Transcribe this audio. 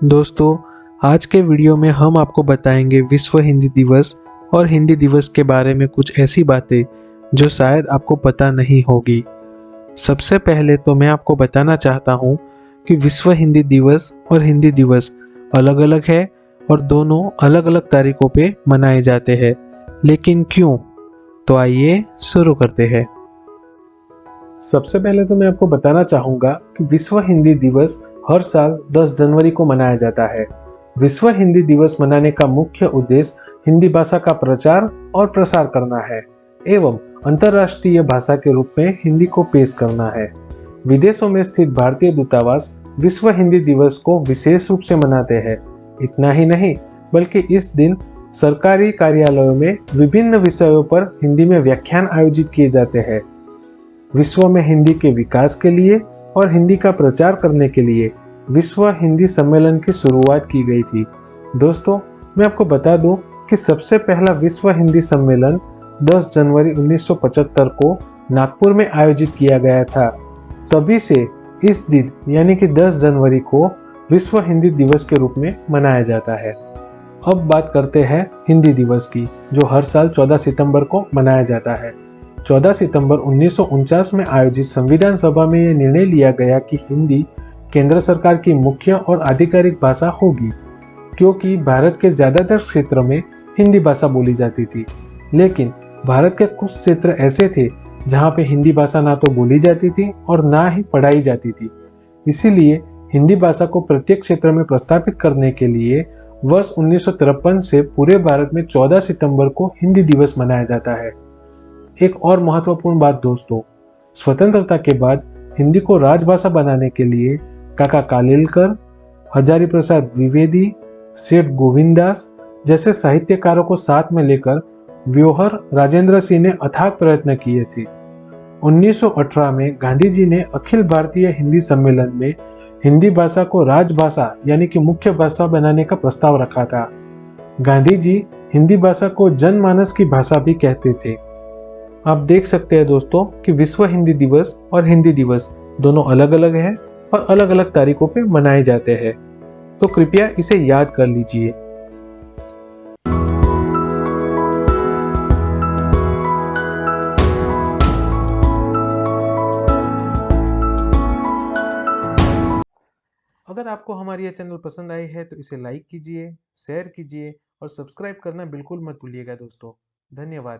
दोस्तों, आज के वीडियो में हम आपको बताएंगे विश्व हिंदी दिवस और हिंदी दिवस के बारे में कुछ ऐसी बातें जो शायद आपको पता नहीं होगी। सबसे पहले तो मैं आपको बताना चाहता हूँ कि विश्व हिंदी दिवस और हिंदी दिवस अलग-अलग है और दोनों अलग-अलग तारीखों पे मनाए जाते हैं। लेकिन क्यों? तो आइए शुरू करते हैं। सबसे पहले तो मैं आपको बताना चाहूँगा कि विश्व हिंदी दिवस हर साल 10 जनवरी को मनाया जाता है। विश्व हिंदी दिवस मनाने का मुख्य उद्देश्य हिंदी भाषा का प्रचार और प्रसार करना है एवं अंतर्राष्ट्रीय भाषा के रूप में हिंदी को पेश करना है। विदेशों में स्थित भारतीय दूतावास विश्व हिंदी दिवस को विशेष रूप से मनाते हैं। इतना ही नहीं, बल्कि इस दिन सरकारी कार्यालयों में विभिन्न विषयों पर हिंदी में व्याख्यान आयोजित किए जाते हैं। विश्व में हिंदी के विकास के लिए और हिंदी का प्रचार करने के लिए विश्व हिंदी सम्मेलन की शुरुआत की गई थी। दोस्तों, मैं आपको बता दूं कि सबसे पहला विश्व हिंदी सम्मेलन 10 जनवरी 1975 को नागपुर में आयोजित किया गया था। तभी से इस दिन यानी कि 10 जनवरी को विश्व हिंदी दिवस के रूप में मनाया जाता है। अब बात करते हैं हिंदी दिवस की, जो हर साल 14 सितंबर को मनाया जाता है। 14 सितंबर 1949 में आयोजित संविधान सभा में यह निर्णय लिया गया कि हिंदी केंद्र सरकार की मुख्य और आधिकारिक भाषा होगी, क्योंकि भारत के ज्यादातर क्षेत्र में हिंदी भाषा बोली जाती थी। लेकिन भारत के कुछ क्षेत्र ऐसे थे जहां पे हिंदी भाषा ना तो बोली जाती थी और ना ही पढ़ाई जाती थी। इसीलिए हिंदी भाषा को प्रत्येक क्षेत्र में प्रस्थापित करने के लिए वर्ष 1953 से पूरे भारत में 14 सितंबर को हिंदी दिवस मनाया जाता है। एक और महत्वपूर्ण बात दोस्तों, स्वतंत्रता के बाद हिंदी को राजभाषा बनाने के लिए काका कालेलकर, हजारी प्रसाद द्विवेदी, सेठ गोविंददास जैसे साहित्यकारों को साथ में लेकर व्योहर राजेंद्र सिंह ने अथाक प्रयत्न किए थे। 1918 में गांधी जी ने अखिल भारतीय हिंदी सम्मेलन में हिंदी भाषा को राजभाषा यानी कि मुख्य भाषा बनाने का प्रस्ताव रखा था। गांधी जी हिंदी भाषा को जनमानस की भाषा भी कहते थे। आप देख सकते हैं दोस्तों कि विश्व हिंदी दिवस और हिंदी दिवस दोनों अलग अलग हैं और अलग अलग तारीखों पे मनाए जाते हैं, तो कृपया इसे याद कर लीजिए। अगर आपको हमारी यह चैनल पसंद आई है तो इसे लाइक कीजिए, शेयर कीजिए और सब्सक्राइब करना बिल्कुल मत भूलिएगा दोस्तों। धन्यवाद।